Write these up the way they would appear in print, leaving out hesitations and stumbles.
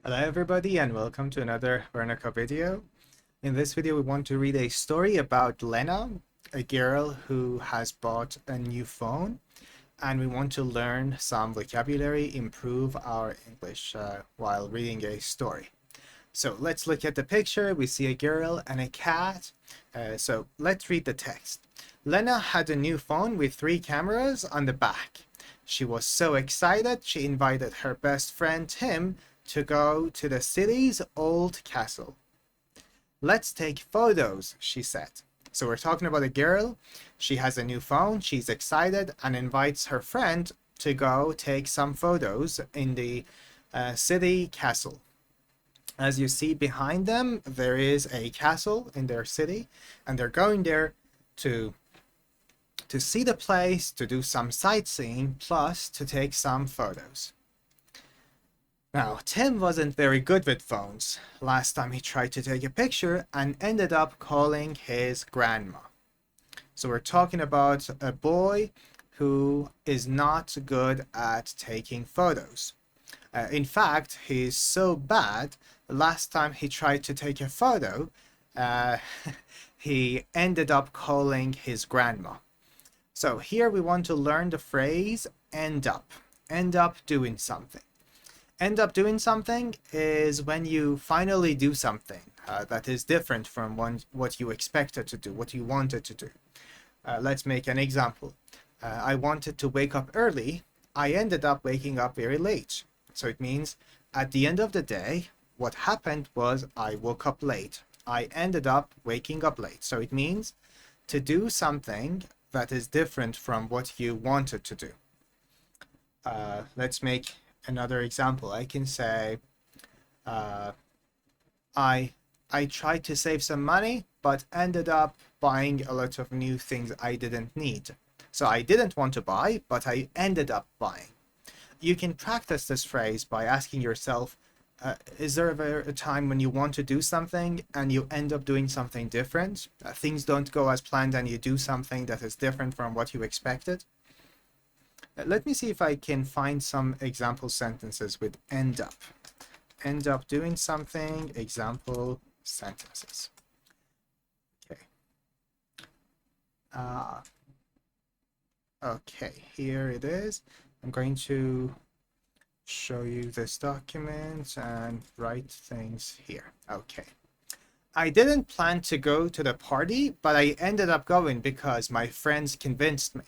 Hello everybody and welcome to another Wernicke video. In this video we want to read a story about Lena, a girl who has bought a new phone, and we want to learn some vocabulary, improve our English while reading a story. So let's look at the picture. We see a girl and a cat. So let's read the text. Lena had a new phone with 3 cameras on the back. She was so excited she invited her best friend Tim to go to the city's old castle. Let's take photos, she said. So we're talking about a girl. She has a new phone. She's excited and invites her friend to go take some photos in the city castle. As you see behind them, there is a castle in their city, and they're going there to see the place, to do some sightseeing, plus to take some photos. Now, Tim wasn't very good with phones. Last time he tried to take a picture and ended up calling his grandma. So we're talking about a boy who is not good at taking photos. In fact, he's so bad, last time he tried to take a photo, he ended up calling his grandma. So here we want to learn the phrase end up doing something. End up doing something is when you finally do something that is different from what you expected to do, what you wanted to do. Let's make an example. I wanted to wake up early. I ended up waking up very late. So it means at the end of the day, what happened was I woke up late. I ended up waking up late. So it means to do something that is different from what you wanted to do. Let's make another example. I can say, I tried to save some money, but ended up buying a lot of new things I didn't need. So I didn't want to buy, but I ended up buying. You can practice this phrase by asking yourself, is there ever a time when you want to do something and you end up doing something different? Things don't go as planned and you do something that is different from what you expected? Let me see if I can find some example sentences with end up. End up doing something, example sentences. Okay. Okay, here it is. I'm going to show you this document and write things here. Okay. I didn't plan to go to the party, but I ended up going because my friends convinced me.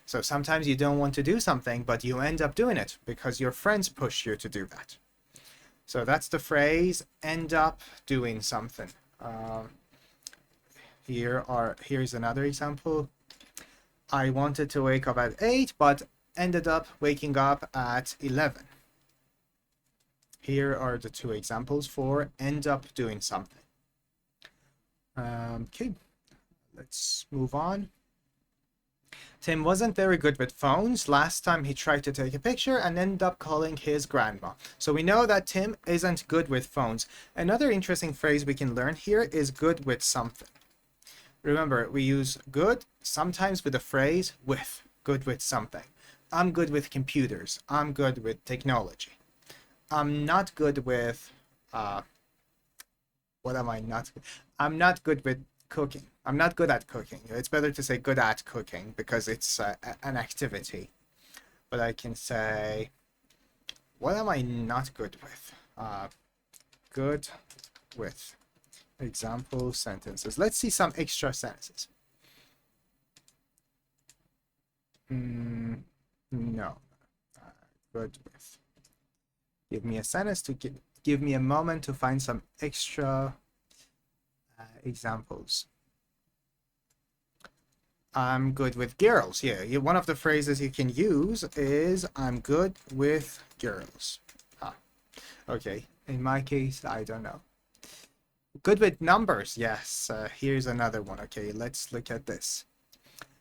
So sometimes you don't want to do something, but you end up doing it because your friends push you to do that. So that's the phrase, end up doing something. Here's another example. I wanted to wake up at 8, but ended up waking up at 11. Here are the 2 examples for end up doing something. Okay, let's move on. Tim wasn't very good with phones. Last time he tried to take a picture and ended up calling his grandma. So we know that Tim isn't good with phones. Another interesting phrase we can learn here is good with something. Remember, we use good sometimes with the phrase with, good with something. I'm good with computers. I'm good with technology. I'm not good with, what am I not? I'm not good with cooking. I'm not good at cooking. It's better to say good at cooking because it's an activity. But I can say, what am I not good with? Good with. Example sentences. Let's see some extra sentences. No. Good with. Give me a sentence to give me a moment to find some extra examples. I'm good with girls. Yeah, one of the phrases you can use is I'm good with girls. Okay. In my case, I don't know. Good with numbers. Yes. Here's another one. Okay, let's look at this.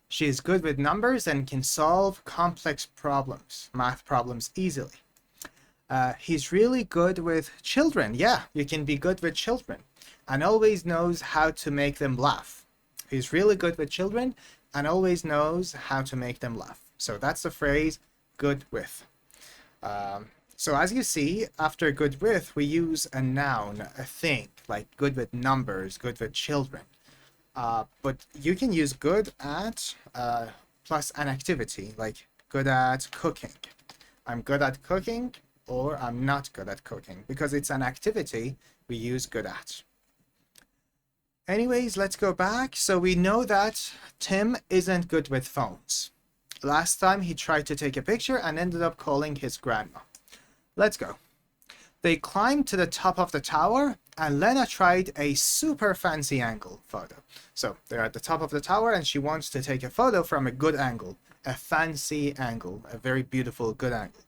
She is good with numbers and can solve complex problems, math problems easily. He's really good with children. Yeah, you can be good with children and always knows how to make them laugh. He's really good with children and always knows how to make them laugh. So that's the phrase good with. So as you see, after good with, we use a noun, a thing, like good with numbers, good with children. But you can use good at plus an activity, like good at cooking. I'm good at cooking, or I'm not good at cooking. Because it's an activity, we use good at. Anyways, let's go back. So we know that Tim isn't good with phones. Last time he tried to take a picture and ended up calling his grandma. Let's go. They climbed to the top of the tower and Lena tried a super fancy angle photo. So they're at the top of the tower and she wants to take a photo from a good angle, a fancy angle, a very beautiful good angle.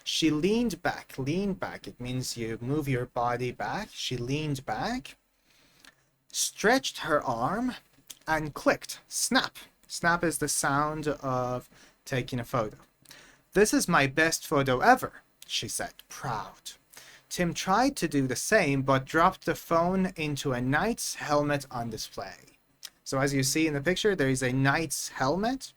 She leaned back. It means you move your body back. She leaned back, stretched her arm, and clicked. Snap. Snap is the sound of taking a photo. This is my best photo ever, she said, proud. Tim tried to do the same, but dropped the phone into a knight's helmet on display. So as you see in the picture, there is a knight's helmet,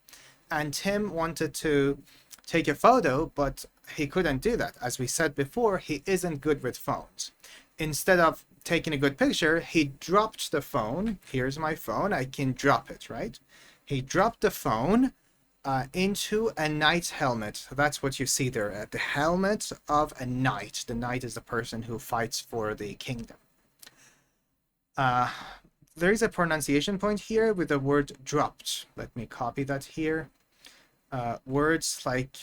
and Tim wanted to take a photo, but he couldn't do that. As we said before, he isn't good with phones. Instead of taking a good picture, he dropped the phone. Here's my phone. I can drop it, right? He dropped the phone into a knight's helmet. That's what you see there, the helmet of a knight. The knight is the person who fights for the kingdom. There is a pronunciation point here with the word dropped. Let me copy that here. Words like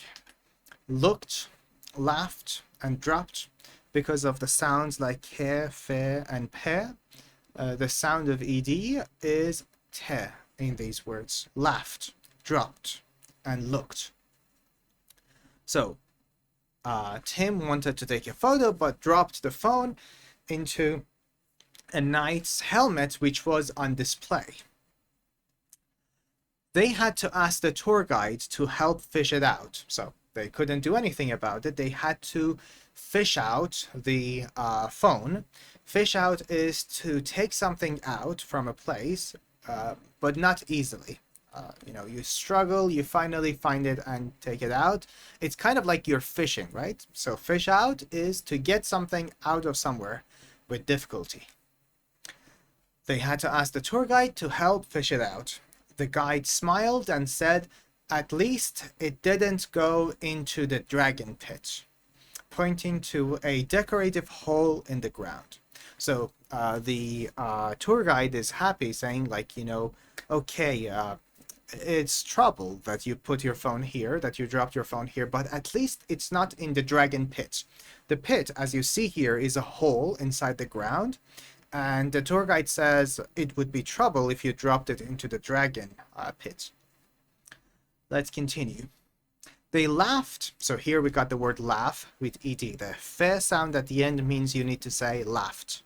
looked, laughed, and dropped, because of the sounds like ke, fe, and pe. The sound of ed is te in these words. Laughed, dropped, and looked. So Tim wanted to take a photo but dropped the phone into a knight's helmet which was on display. They had to ask the tour guide to help fish it out. So they couldn't do anything about it. They had to fish out the phone. Fish out is to take something out from a place, but not easily. You struggle, you finally find it and take it out. It's kind of like you're fishing, right? So fish out is to get something out of somewhere with difficulty. They had to ask the tour guide to help fish it out. The guide smiled and said, "At least it didn't go into the dragon pit," pointing to a decorative hole in the ground. So the tour guide is happy, saying like, okay, it's trouble that you put your phone here, that you dropped your phone here, but at least it's not in the dragon pit. The pit, as you see here, is a hole inside the ground. And the tour guide says it would be trouble if you dropped it into the dragon pit. Let's continue. They laughed. So here we got the word laugh with ed. The fe sound at the end means you need to say laughed.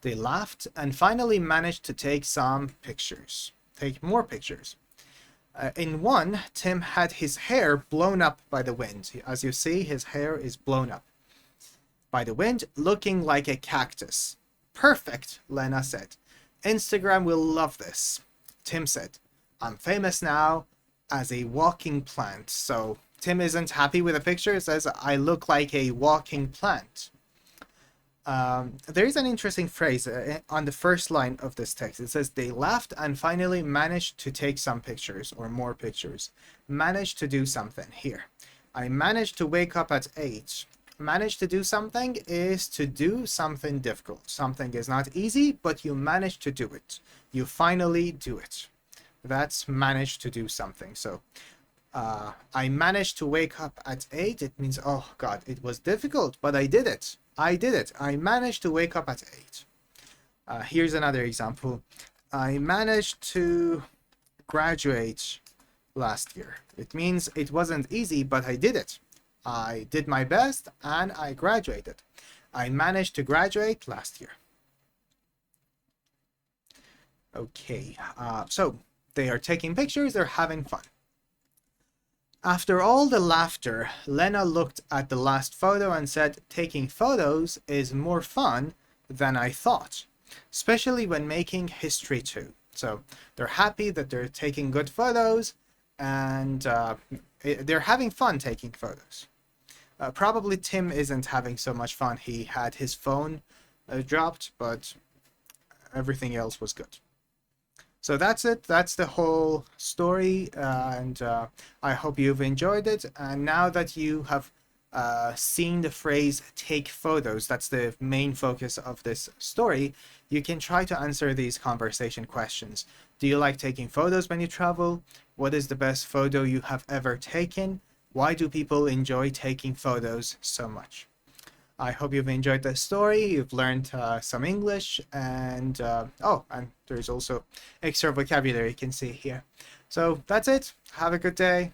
They laughed and finally managed to take some pictures. Take more pictures. In one, Tim had his hair blown up by the wind. As you see, his hair is blown up by the wind, looking like a cactus. Perfect, Lena said. Instagram will love this. Tim said, I'm famous now as a walking plant. So Tim isn't happy with the picture. It says, I look like a walking plant. There is an interesting phrase on the first line of this text. It says, they laughed and finally managed to take some pictures or more pictures. Managed to do something here. I managed to wake up at 8. Manage to do something is to do something difficult. Something is not easy, but you manage to do it. You finally do it. That's manage to do something. So I managed to wake up at 8. It means, oh God, it was difficult, but I did it. I did it. I managed to wake up at 8. Here's another example. I managed to graduate last year. It means it wasn't easy, but I did it. I did my best and I graduated. I managed to graduate last year. Okay, so they are taking pictures, they're having fun. After all the laughter, Lena looked at the last photo and said, taking photos is more fun than I thought, especially when making history too. So they're happy that they're taking good photos and they're having fun taking photos. Probably Tim isn't having so much fun. He had his phone dropped, but everything else was good. So that's it. That's the whole story, and I hope you've enjoyed it. And now that you have seen the phrase take photos, that's the main focus of this story, you can try to answer these conversation questions. Do you like taking photos when you travel? What is the best photo you have ever taken? Why do people enjoy taking photos so much? I hope you've enjoyed the story. You've learned some English, and oh, and there's also extra vocabulary you can see here. So that's it. Have a good day.